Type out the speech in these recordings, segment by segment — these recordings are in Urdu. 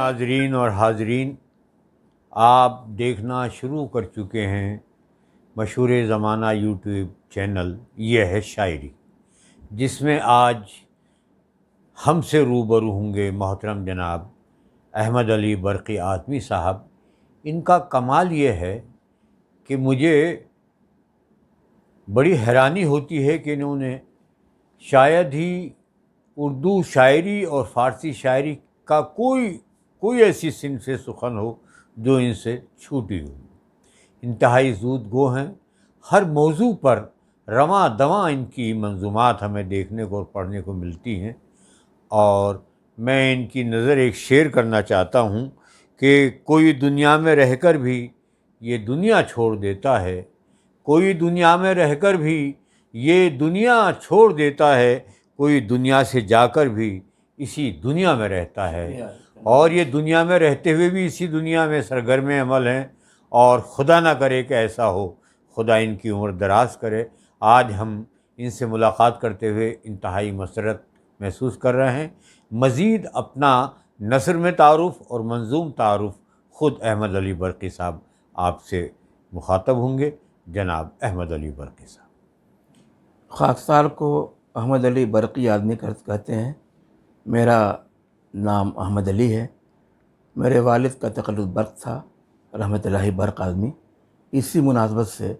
ناظرین اور حاضرین، آپ دیکھنا شروع کر چکے ہیں مشہور زمانہ یوٹیوب چینل یہ ہے شاعری، جس میں آج ہم سے روبرو ہوں گے محترم جناب احمد علی برقی اعظمی صاحب۔ ان کا کمال یہ ہے کہ مجھے بڑی حیرانی ہوتی ہے کہ انہوں نے شاید ہی اردو شاعری اور فارسی شاعری کا کوئی ایسی صنف سخن ہو جو ان سے چھوٹی ہو۔ انتہائی زود گو ہیں، ہر موضوع پر رواں دواں ان کی منظومات ہمیں دیکھنے کو اور پڑھنے کو ملتی ہیں، اور میں ان کی نظر ایک شعر کرنا چاہتا ہوں کہ کوئی دنیا میں رہ کر بھی یہ دنیا چھوڑ دیتا ہے، کوئی دنیا میں رہ کر بھی یہ دنیا چھوڑ دیتا ہے، کوئی دنیا سے جا کر بھی اسی دنیا میں رہتا ہے، اور یہ دنیا میں رہتے ہوئے بھی اسی دنیا میں سرگرم عمل ہیں، اور خدا نہ کرے کہ ایسا ہو، خدا ان کی عمر دراز کرے۔ آج ہم ان سے ملاقات کرتے ہوئے انتہائی مسرت محسوس کر رہے ہیں۔ مزید اپنا نثر میں تعارف اور منظوم تعارف خود احمد علی برقی صاحب آپ سے مخاطب ہوں گے۔ جناب احمد علی برقی صاحب۔ خاکسار کو احمد علی برقی اعظمی کہتے ہیں۔ میرا نام احمد علی ہے۔ میرے والد کا تخلص برق تھا، رحمۃ اللہ برق اعظمی۔ اسی مناسبت سے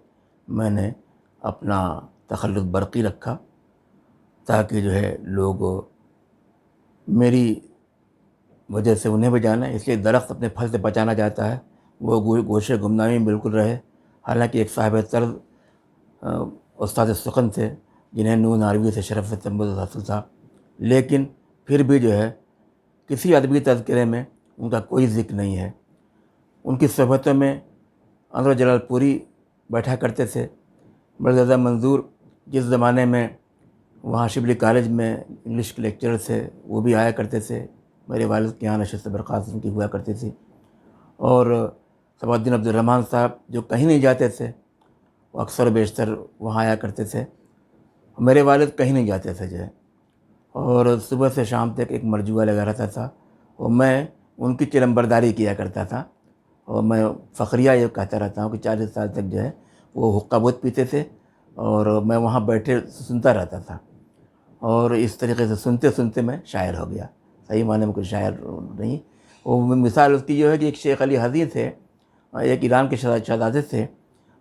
میں نے اپنا تخلص برقی رکھا تاکہ جو ہے لوگ میری وجہ سے انہیں بھی جانا، اس لیے درخت اپنے پھل سے بچانا چاہتا ہے، وہ گوشے گمنامی میں بالکل رہے۔ حالانکہ ایک صاحب طرز استاد سخن تھے جنہیں نون عربی سے شرف تمبز حاصل تھا، لیکن پھر بھی جو ہے کسی ادبی تذکرے میں ان کا کوئی ذکر نہیں ہے۔ ان کی صحبتوں میں انور جلال پوری بیٹھا کرتے تھے، مرزا منظور جس زمانے میں وہاں شبلی کالج میں انگلش کے لیکچرر تھے وہ بھی آیا کرتے تھے، میرے والد کے یہاں نشست برخاست ان کی ہوا کرتی تھی، اور صفا الدین عبد الرحمن صاحب جو کہیں نہیں جاتے تھے وہ اکثر و بیشتر وہاں آیا کرتے تھے۔ میرے والد کہیں نہیں جاتے تھے جو ہے، اور صبح سے شام تک ایک مرجوع لگا رہتا تھا، اور میں ان کی چلمبرداری کیا کرتا تھا، اور میں فخریہ یہ کہتا رہتا ہوں کہ 40 سال تک جو ہے وہ حقہ بہت پیتے تھے، اور میں وہاں بیٹھے سنتا رہتا تھا، اور اس طریقے سے سنتے سنتے میں شاعر ہو گیا۔ صحیح معنی میں کوئی شاعر نہیں۔ وہ مثال اس کی جو ہے کہ ایک شیخ علی حضی تھے، ایک ایران کے شہزادے تھے،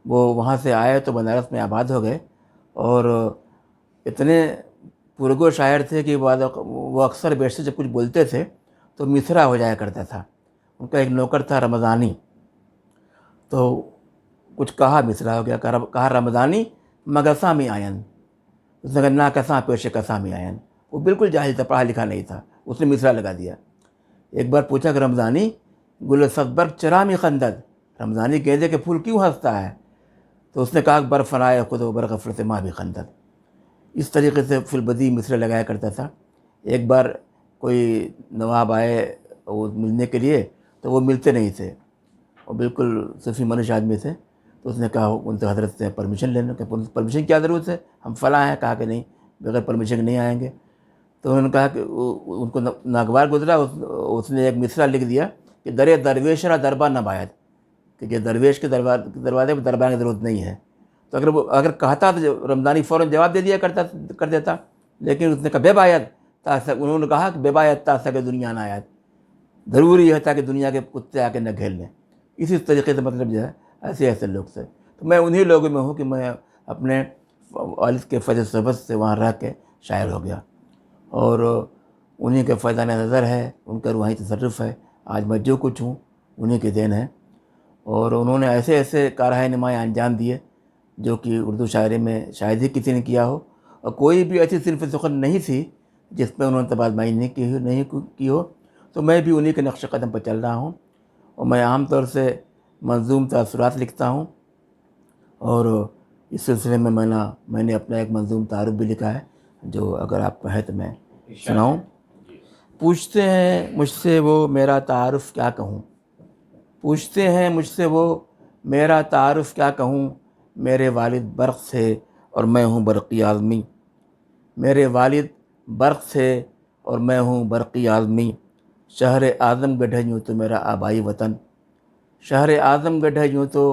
وہ وہاں سے آئے تو بنارس میں آباد ہو گئے، اور اتنے پرگو شاعر تھے کہ وہ اکثر بیشتر جب کچھ بولتے تھے تو مصرع ہو جایا کرتا تھا۔ ان کا ایک نوکر تھا رمضانی، تو کچھ کہا مصرع ہو گیا، کہا رمضانی مگساں میں آئین، اس نے کہا نا کساں پیش کساں میں آئین۔ وہ بالکل جاہل تھا، پڑھا لکھا نہیں تھا، اس نے مصرع لگا دیا۔ ایک بار پوچھا کہ رمضانی گل صدبرگ چرامی خندد، رمضانی گیندے کے پھول کیوں ہنستا ہے؟ تو اس نے کہا کہ برفنائے خود و برغفرت ماں بھی خندد۔ اس طریقے سے فی البدیہہ مصرع لگایا کرتا تھا۔ ایک بار کوئی نواب آئے وہ ملنے کے لیے تو وہ ملتے نہیں تھے، وہ بالکل صوفی منش آدمی تھے، تو اس نے کہا ان سے حضرت سے پرمیشن لینے کہ پرمیشن کیا ضرورت ہے، ہم فلاں ہیں۔ کہا کہ نہیں، بغیر پرمیشن نہیں آئیں گے۔ تو انہوں نے کہا کہ ان کو ناگوار گزرا، اس نے ایک مصرع لکھ دیا کہ در درویش را دربا نہ باید، کہ یہ درویش کے دروازے پہ دربان کی ضرورت نہیں ہے۔ تو اگر کہتا تو رمضانی فوراً جواب دے دیا کر دیتا، لیکن اس نے کہا بے باید، انہوں نے کہا کہ بے باید تاسا کہ دنیا نہ آیت، ضروری ہے تاکہ دنیا کے کتے آ کے نہ گھیر لیں۔ اسی طریقے سے مطلب جو ہے ایسے لوگ سے، تو میں انہی لوگوں میں ہوں کہ میں اپنے والد کے فیض صحبت سے وہاں رہ کے شاعر ہو گیا، اور انہی کے فیضان نظر ہے، ان کا روحانی تصرف ہے، آج میں جو کچھ ہوں انہی کے دین ہے۔ اور انہوں نے ایسے ایسے کارہائے نمایاں انجام دیے جو کہ اردو شاعری میں شاید ہی کسی نے کیا ہو، اور کوئی بھی ایسی صنف سخن نہیں تھی جس پہ انہوں نے تبادمائی نہیں کی ہو۔ تو میں بھی انہی کے نقش قدم پر چل رہا ہوں، اور میں عام طور سے منظوم تاثرات لکھتا ہوں، اور اس سلسلے میں میں نے اپنا ایک منظوم تعارف بھی لکھا ہے جو اگر آپ کہیں تو میں سناؤں۔ پوچھتے ہیں مجھ سے وہ میرا تعارف کیا کہوں، پوچھتے ہیں مجھ سے وہ میرا تعارف کیا کہوں، میرے والد برق سے اور میں ہوں برقی اعظمی، میرے والد برق سے اور میں ہوں برقی اعظمی، شہر اعظم گڑھ ہے یوں تو میرا آبائی وطن، شہر اعظم گڑھ ہے یوں تو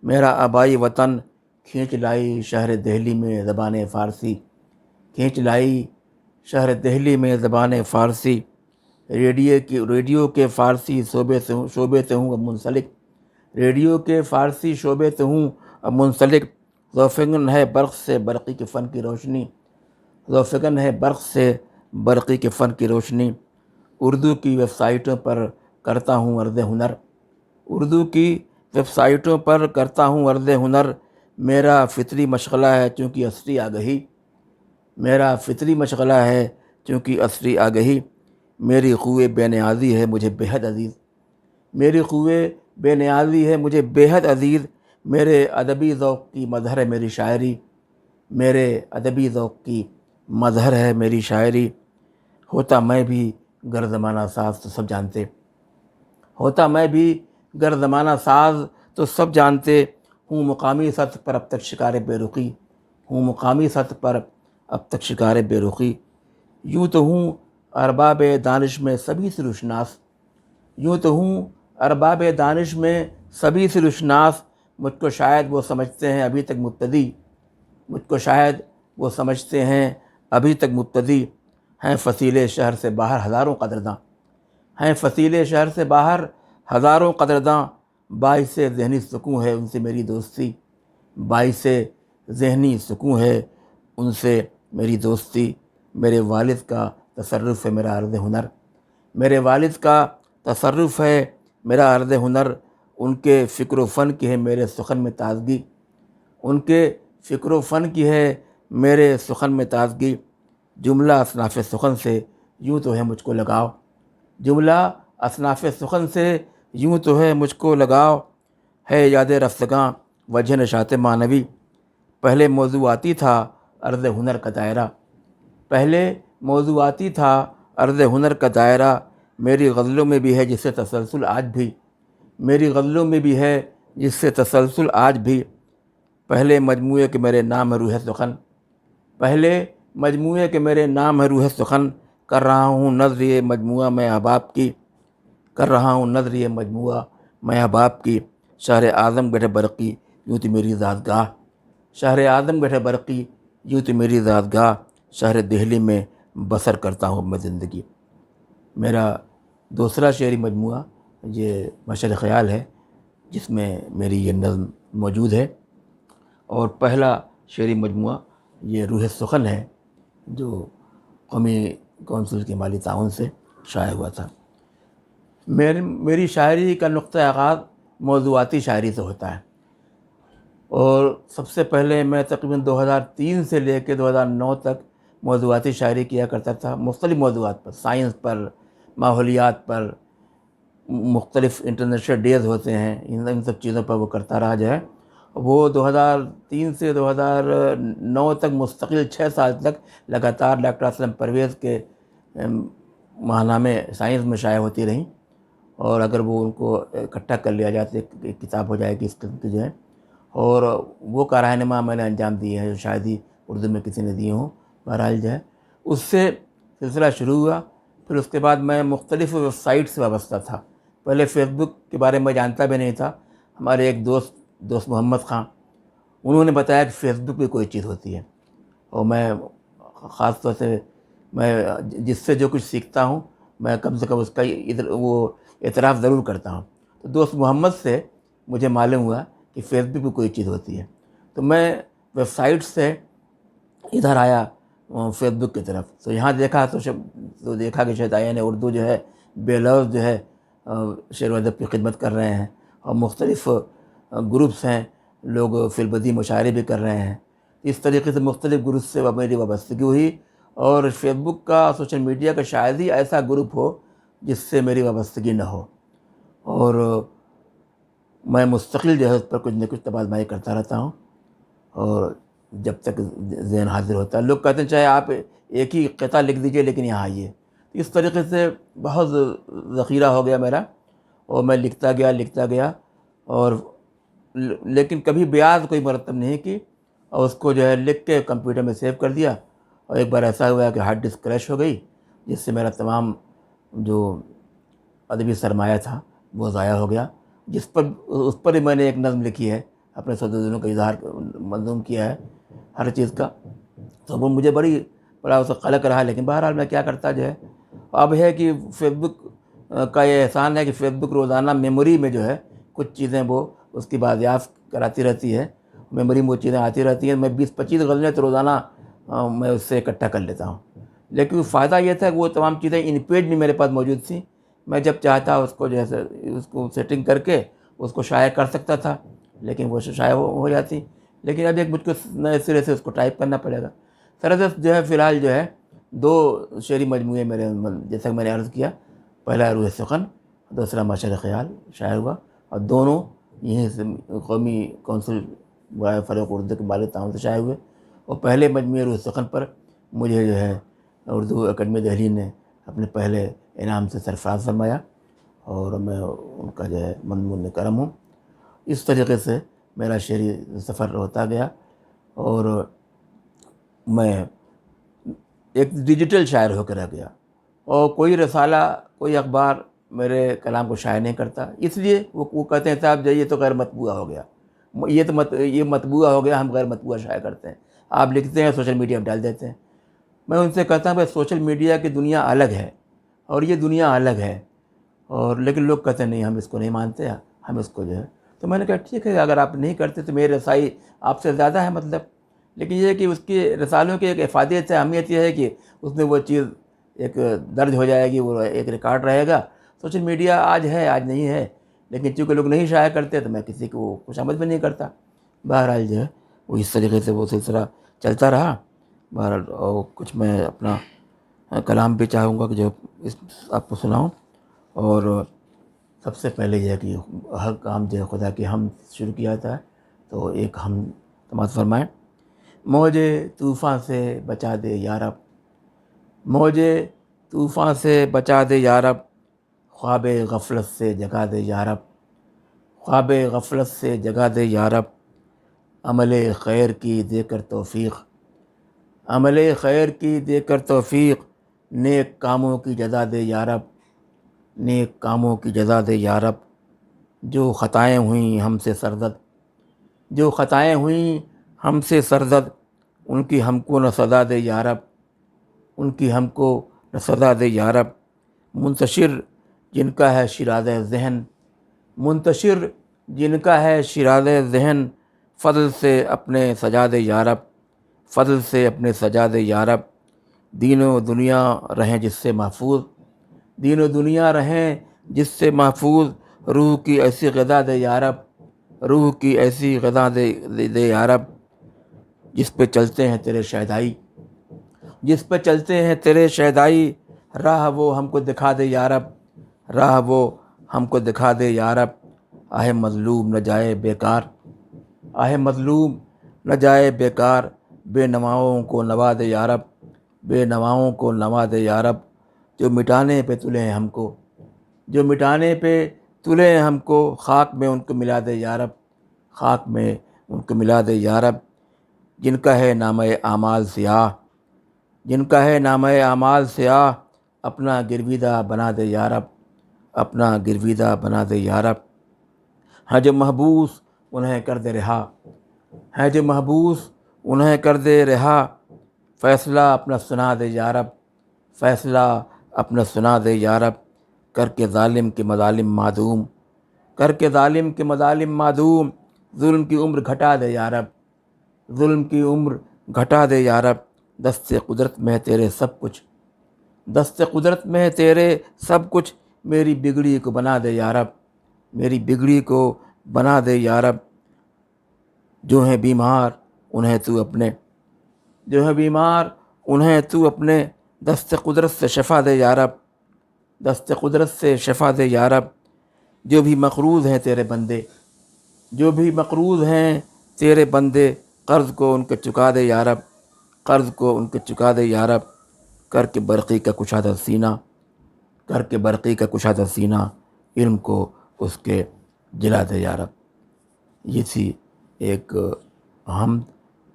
میرا آبائی وطن، کھینچ لائی شہر دہلی میں زبان فارسی، کھینچ لائی شہر دہلی میں زبان فارسی، ریڈیو کے فارسی شعبے سے ہوں اب منسلک، ریڈیو کے فارسی شعبے سے ہوں اب منسلک، ذوفگن ہے برق سے برقی کے فن کی روشنی، ذوفگن ہے برق سے برقی کے فن کی روشنی، اردو کی ویب سائٹوں پر کرتا ہوں عرض ہنر، اردو کی ویب سائٹوں پر کرتا ہوں عرض ہنر، میرا فطری مشغلہ ہے چونکہ عصری آگہی، میرا فطری مشغلہ ہے چونکہ عصری آگہی، میری خوئے بے نیازی ہے مجھے بےحد عزیز، میری خوئے بے نیازی ہے مجھے بےحد عزیز، میرے ادبی ذوق کی مظہر ہے میری شاعری، میرے ادبی ذوق کی مظہر ہے میری شاعری، ہوتا میں بھی گر زمانہ ساز تو سب جانتے، ہوتا میں بھی گر زمانہ ساز تو سب جانتے، ہوں مقامی سطح پر اب تک شکار بے رخی، ہوں مقامی سطح پر اب تک شکار بے رخی، یوں تو ہوں ارباب دانش میں سبھی سے روشناس، یوں تو ہوں ارباب دانش میں سبھی سے روشناس، مجھ کو شاید وہ سمجھتے ہیں ابھی تک مبتدی، مجھ کو شاید وہ سمجھتے ہیں ابھی تک مبتدی، ہیں فصیل شہر سے باہر ہزاروں قدرداں، ہیں فصیل شہر سے باہر ہزاروں قدرداں، باعث ذہنی سکون ہے ان سے میری دوستی، باعث ذہنی سکون ہے ان سے میری دوستی، میرے والد کا تصرف ہے میرا عرض ہنر، میرے والد کا تصرف ہے میرا عرض ہنر، ان کے فکر و فن کی ہے میرے سخن میں تازگی، ان کے فکر و فن کی ہے میرے سخن میں تازگی، جملہ اصناف سخن سے یوں تو ہے مجھ کو لگاؤ، جملہ اصناف سخن سے یوں تو ہے مجھ کو لگاؤ، ہے یاد رفتگاں وجہ نشاط معنوی، پہلے موضوعاتی تھا عرض ہنر کا دائرہ، پہلے موضوعاتی تھا عرض ہنر کا دائرہ، میری غزلوں میں بھی ہے جس سے تسلسل آج بھی، میری غزلوں میں بھی ہے جس سے تسلسل آج بھی، پہلے مجموعے کے میرے نام ہے روح سخن، پہلے مجموعے کے میرے نام ہے روح سخن، کر رہا ہوں نظر یہ مجموعہ میں احباب کی، کر رہا ہوں نظر یہ مجموعہ میں احباب کی، شہر اعظم گڑھ برقی یوں تو میری ذاتگاہ، شہر اعظم گڑھ برقی یوں تو میری ذاتگاہ، شہر دہلی میں بسر کرتا ہوں میں زندگی۔ میرا دوسرا شعری مجموعہ یہ مشعل خیال ہے جس میں میری یہ نظم موجود ہے، اور پہلا شعری مجموعہ یہ روح سخن ہے جو قومی کونسل کے مالی تعاون سے شائع ہوا تھا۔ میری شاعری کا نقطہ آغاز موضوعاتی شاعری سے ہوتا ہے، اور سب سے پہلے میں تقریباً 2003 سے لے کے 2009 تک موضوعاتی شاعری کیا کرتا تھا، مختلف موضوعات پر، سائنس پر، ماحولیات پر، مختلف انٹرنیشنل ڈیز ہوتے ہیں، ان سب چیزوں پر وہ کرتا رہا جو ہے۔ وہ 2003 سے 2009 تک مستقل 6 سال تک لگاتار ڈاکٹر اسلم پرویز کے ماہنامے سائنس میں شائع ہوتی رہیں، اور اگر وہ ان کو اکٹھا کر لیا جائے تو ایک کتاب ہو جائے گی اس قسم کی جو ہے، اور وہ کارنامہ میں نے انجام دیے ہیں جو شاید ہی اردو میں کسی نے دیے ہوں، بہرحال جو ہے اس سے سلسلہ شروع ہوا۔ پھر اس کے بعد میں مختلف ویب سائٹ سے وابستہ تھا، پہلے فیس بک کے بارے میں جانتا بھی نہیں تھا، ہمارے ایک دوست محمد خان، انہوں نے بتایا کہ فیس بک بھی کوئی چیز ہوتی ہے، اور میں خاص طور سے میں جس سے جو کچھ سیکھتا ہوں میں کم سے کم اس کا وہ اعتراف ضرور کرتا ہوں۔ تو دوست محمد سے مجھے معلوم ہوا کہ فیس بک بھی کوئی چیز ہوتی ہے، تو میں ویب سائٹ سے ادھر آیا فیس بک کی طرف، تو یہاں دیکھا تو دیکھا کہ شاید اردو جو ہے بے لفظ جو ہے شعر و ادب کی خدمت کر رہے ہیں، اور مختلف گروپس ہیں، لوگ فی البدیہہ مشاعرے بھی کر رہے ہیں، اس طریقے سے مختلف گروپ سے میری وابستگی ہوئی، اور فیس بک کا سوشل میڈیا کا شاید ہی ایسا گروپ ہو جس سے میری وابستگی نہ ہو، اور میں مستقل جو ہے اس پر کچھ نہ کچھ تبادلہ کرتا رہتا ہوں، اور جب تک ذہن حاضر ہوتا ہے۔ لوگ کہتے ہیں چاہے آپ ایک ہی قطعہ لکھ دیجئے لیکن یہاں آئیے، اس طریقے سے بہت ذخیرہ ہو گیا میرا، اور میں لکھتا گیا، اور لیکن کبھی بیاض کوئی مرتب نہیں کی، اور اس کو جو ہے لکھ کے کمپیوٹر میں سیو کر دیا، اور ایک بار ایسا ہوا کہ ہارڈ ڈسک کریش ہو گئی، جس سے میرا تمام جو ادبی سرمایہ تھا وہ ضائع ہو گیا، اس پر ہی میں نے ایک نظم لکھی ہے، اپنے سود و دلوں کا اظہار منظوم کیا ہے ہر چیز کا، تو وہ مجھے بڑا اس کا قلق رہا، لیکن بہرحال میں کیا کرتا جو ہے۔ اب ہے کہ فیس بک کا یہ احسان ہے کہ فیس بک روزانہ میموری میں جو ہے کچھ چیزیں وہ اس کی بازیافت کراتی رہتی ہے، میموری میں وہ چیزیں آتی رہتی ہیں، میں 20-25 غزلیں تو روزانہ میں اس سے اکٹھا کر لیتا ہوں۔ لیکن فائدہ یہ تھا کہ وہ تمام چیزیں ان پیج بھی میرے پاس موجود تھیں، میں جب چاہتا اس کو جیسے اس کو سیٹنگ کر کے اس کو شائع کر سکتا تھا، لیکن وہ شائع ہو جاتی، لیکن اب ایک مجھ کو نئے سرے سے اس کو ٹائپ کرنا پڑے گا۔ سرحد جو ہے فی الحال جو ہے 2 شعری مجموعے میرے، جیسا کہ میں نے عرض کیا، پہلا روح سخن، دوسرا معشر خیال شائع ہوا، اور دونوں یہیں سے قومی کونسل برائے فروغ اردو کے بالغ تعاون سے شائع ہوئے، اور پہلے مجموعے روح سخن پر مجھے جو ہے اردو اکیڈمی دہلی نے اپنے پہلے انعام سے سرفراز فرمایا، اور میں ان کا جو ہے ممنون کرم ہوں۔ اس طریقے سے میرا شعری سفر ہوتا گیا، اور میں ایک ڈیجیٹل شاعر ہو کے رہ گیا، اور کوئی رسالہ کوئی اخبار میرے کلام کو شائع نہیں کرتا، اس لیے وہ کہتے ہیں صاحب یہ تو غیر مطبوعہ ہو گیا، یہ مطبوعہ ہو گیا، ہم غیر مطبوعہ شائع کرتے ہیں، آپ لکھتے ہیں سوشل میڈیا پہ ڈال دیتے ہیں۔ میں ان سے کہتا ہوں بھائی سوشل میڈیا کی دنیا الگ ہے اور یہ دنیا الگ ہے، اور لیکن لوگ کہتے ہیں نہیں ہم اس کو نہیں مانتے، ہم اس کو جو ہے، تو میں نے کہا ٹھیک ہے اگر آپ نہیں کرتے تو میری رسائی آپ سے زیادہ ہے مطلب، لیکن یہ ہے کہ اس کی رسالوں کی ایک افادیت ہے، اہمیت یہ ہے کہ اس میں وہ چیز ایک درج ہو جائے گی، وہ ایک ریکارڈ رہے گا۔ سوشل میڈیا آج ہے آج نہیں ہے، لیکن چونکہ لوگ نہیں شائع کرتے تو میں کسی کو خوشامد بھی نہیں کرتا۔ بہرحال جو ہے وہ اس طریقے سے وہ سلسلہ چلتا رہا۔ بہرحال اور کچھ میں اپنا کلام بھی چاہوں گا کہ جو آپ کو سناؤں، اور سب سے پہلے یہ ہے کہ ہر کام جو ہے خدا کی ہم شروع کیا تھا، تو ایک ہم سماعت فرمائیں۔ موجے طوفان سے بچا دے یا رب، موجے طوفان سے بچا دے یا رب، خواب غفلت سے جگا دے یا رب، خواب غفلت سے جگا دے یا رب، عمل خیر کی دے کر توفیق، عمل خیر کی دے کر توفیق، نیک کاموں کی جزا دے یا رب، نیک کاموں کی جزا دے یا رب، جو خطائیں ہوئیں ہم سے سرزد، جو خطائیں ہوئیں ہم سے سرزد، ان کی ہم کو نہ سزا دے یا رب، ان کی ہم کو نہ سزا دے یا رب، منتشر جن کا ہے شیراز ذہن، منتشر جن کا ہے شیراز ذہن، فضل سے اپنے سجا دے یا رب، فضل سے اپنے سجا دے یا رب، دین و دنیا رہیں جس سے محفوظ، دین و دنیا رہیں جس سے محفوظ، روح کی ایسی غذا دے یا رب، روح کی ایسی غذا دے یا رب، جس پہ چلتے ہیں تیرے شہدائی، جس پہ چلتے ہیں تیرے شہدائی، راہ وہ ہم کو دکھا دے یا رب، راہ وہ ہم کو دکھا دے یا رب، آہ مظلوم نہ جائے بیکار، آہ مظلوم نہ جائے بیکار، بے نواؤں کو نوا دے یا رب، بے نواؤں کو نوا دے یا رب، جو مٹانے پہ تلے ہیں ہم کو، جو مٹانے پہ تلے ہیں ہم کو، خاک میں ان کو ملا دے یا رب، خاک میں ان کو ملا دے یا رب، جن کا ہے نامہ اعمال سیاہ، جن کا ہے نامہ اعمال سیاہ، اپنا گرویدہ بنا دے یا رب، اپنا گرویدہ بنا دے یا رب، ہیں جو محبوس انہیں کر دے رہا، ہیں جو محبوس انہیں کر دے رہا، فیصلہ اپنا سنا دے یا رب، فیصلہ اپنا سنا دے یا رب، کر کے ظالم کے مظالم معدوم، کر کے ظالم کے مظالم معدوم، ظلم کی عمر گھٹا دے یا رب، ظلم کی عمر گھٹا دے یا رب، دست قدرت میں ہے تیرے سب کچھ، دست قدرت میں ہے تیرے سب کچھ، میری بگڑی کو بنا دے یا رب، میری بگڑی کو بنا دے یا رب، جو ہیں بیمار انہیں تو اپنے، جو ہیں بیمار انہیں تو اپنے، دست قدرت سے شفا دے یا رب، دست قدرت سے شفا دے یا رب، جو بھی مقروض ہیں تیرے بندے، جو بھی مقروض ہیں تیرے بندے، قرض کو ان کے چکا دے یا رب، قرض کو ان کے چکا دے یا رب، کر کے برقی کا کشادہ سینہ، کر کے برقی کا کشادہ سینہ، علم کو اس کے جلا دے یا رب۔ یہ تھی ایک حمد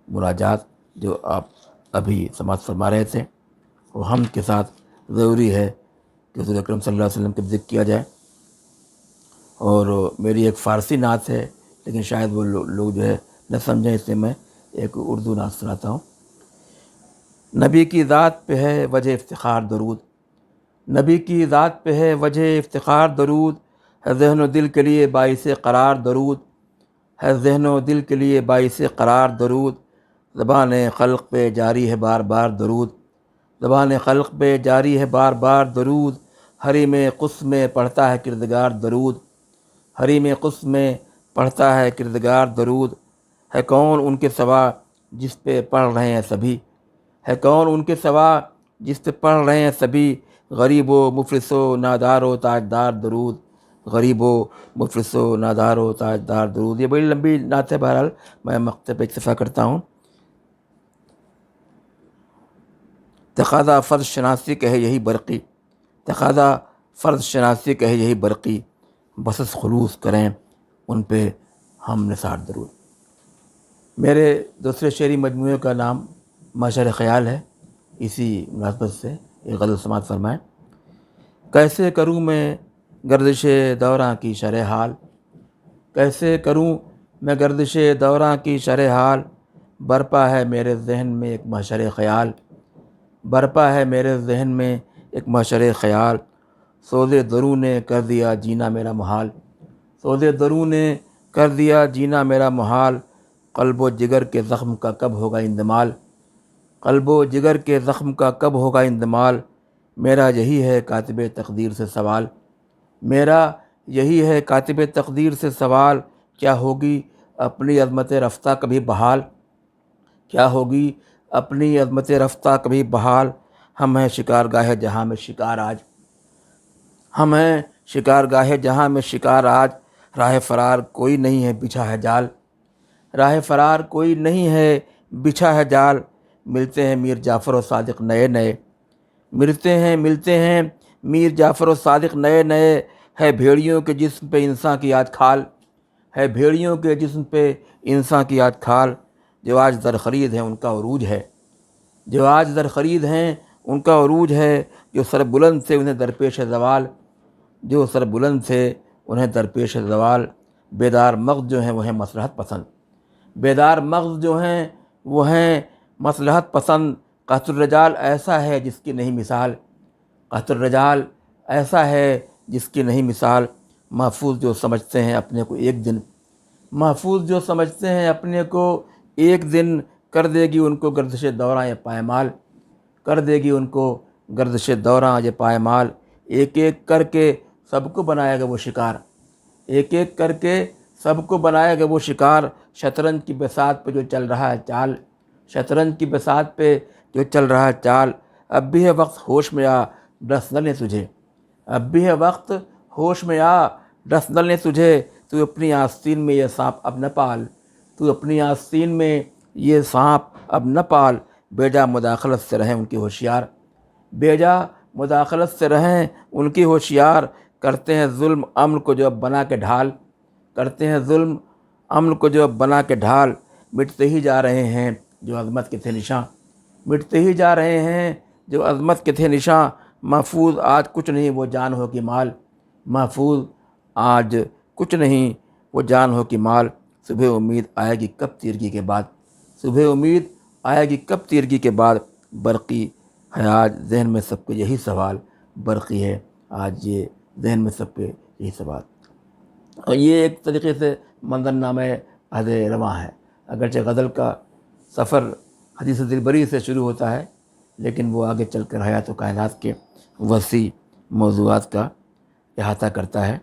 مناجات جو آپ ابھی سماعت فرما رہے تھے، وہ حمد کے ساتھ ضروری ہے کہ حضور اکرم صلی اللہ علیہ وسلم کا ذکر کیا جائے۔ اور میری ایک فارسی نعت ہے، لیکن شاید وہ لوگ جو ہے نہ سمجھیں، اس لیے میں ایک اردو نعت سناتا ہوں۔ نبی کی ذات پہ ہے وجہ افتخار درود، نبی کی ذات پہ ہے وجہ افتخار درود، ہے ذہن و دل کے لیے باعث قرار درود، ہے ذہن و دل کے لیے باعث قرار درود، زبان خلق پہ جاری ہے بار بار درود، زبان خلق پہ جاری ہے بار بار درود، حریم قدس میں پڑھتا ہے کردگار درود، حریم قدس میں پڑھتا ہے کردگار درود، ہے کون ان کے سوا جس پہ پڑھ رہے ہیں سبھی، ہے کون ان کے سوا جس پہ پڑھ رہے ہیں سبھی، غریب و مفلس و نادار و تاجدار درود، غریب و مفلس و نادار و تاجدار درود۔ یہ بڑی لمبی نعت ہے، بہرحال میں مقطع پہ اکتفا کرتا ہوں۔ تقاضا فرض شناسی کہے یہی برقی، تقاضا فرض شناسی کہے یہی برقی، بسس خلوص کریں ان پہ ہم نثار درود۔ میرے دوسرے شعری مجموعے کا نام معشر خیال ہے، اسی مناسبت سے ایک غزل سماعت فرمائیں۔ کیسے کروں میں گردش دوراں کی شرح حال، کیسے کروں میں گردش دوراں کی شرح حال، برپا ہے میرے ذہن میں ایک معشر خیال، برپا ہے میرے ذہن میں ایک معشر خیال، سوز دروں نے کر دیا جینا میرا محال، سوز دروں نے کر دیا جینا میرا محال، قلب و جگر کے زخم کا کب ہوگا اندمال، قلب و جگر کے زخم کا کب ہوگا اندمال، میرا یہی ہے کاتب تقدیر سے سوال، میرا یہی ہے کاتب تقدیر سے سوال، کیا ہوگی اپنی عظمت رفتہ کبھی بحال، کیا ہوگی اپنی عظمت رفتہ کبھی بحال، ہم ہیں شکار گاہ جہاں میں شکار آج، ہم ہیں شکار گاہ جہاں میں شکار آج، راہ فرار کوئی نہیں ہے بچھا ہے جال، راہ فرار کوئی نہیں ہے بچھا ہے جال، ملتے ہیں میر جعفر و صادق نئے نئے، ملتے ہیں میر جعفر و صادق نئے نئے، ہے بھیڑیوں کے جسم پہ انسان کی آج کھال، ہے بھیڑیوں کے جسم پہ انسان کی آج کھال، جو آج در خرید ہیں ان کا عروج ہے، جو آج در خرید ہیں ان کا عروج ہے، جو سر بلند سے انہیں درپیش زوال، جو سر بلند سے انہیں درپیش زوال، بیدار مغز جو ہیں وہ ہیں مصلحت پسند، بیدار مغز جو ہیں وہ ہیں مصلحت پسند، قحط الرجال ایسا ہے جس کی نہیں مثال، قحط الرجال ایسا ہے جس کی نہیں مثال، محفوظ جو سمجھتے ہیں اپنے کو ایک دن، محفوظ جو سمجھتے ہیں اپنے کو ایک دن، کر دے گی ان کو گردش دوراں یہ پائمال، کر دے گی ان کو گردش دوراں یہ پائمال، ایک ایک کر کے سب کو بنائے گا وہ شکار، ایک ایک کر کے سب کو بنائے گا وہ شکار، شطرنج کی بساط پہ جو چل رہا ہے چال، شطرنج کی بساط پہ جو چل رہا ہے چال، اب بھی ہے وقت ہوش میں آ ڈس نہ لیں تجھے، اب بھی ہے وقت ہوش میں آ ڈس نہ لیں تجھے، تو اپنی آستین میں یہ سانپ اب نہ پال، تو اپنی آستین میں یہ سانپ اب نہ پال، بیجا مداخلت سے رہیں ان کی ہوشیار، بیجا مداخلت سے رہیں ان کی ہوشیار، کرتے ہیں ظلم امن کو جو اب بنا کے ڈھال، کرتے ہیں ظلم امن کو جو اب بنا کے ڈھال، مٹتے ہی جا رہے ہیں جو عظمت کے تھے نشاں، مٹتے ہی جا رہے ہیں جو عظمت کے تھے نشاں، محفوظ آج کچھ نہیں وہ جان ہو کہ مال، محفوظ آج کچھ نہیں وہ جان ہو کہ مال، صبح امید آئے گی کب تیرگی کے بعد، صبح امید آئے گی کب تیرگی کے بعد، برقی ہے آج ذہن میں سب کو یہی سوال، برقی ہے آج یہ ذہن میں سب پہ یہی سوال۔ اور یہ ایک طریقے سے منظرنامہ عہد رواں ہے، اگرچہ غزل کا سفر حدیث دلبری سے شروع ہوتا ہے، لیکن وہ آگے چل کر حیات و کائنات کے وسیع موضوعات کا احاطہ کرتا ہے۔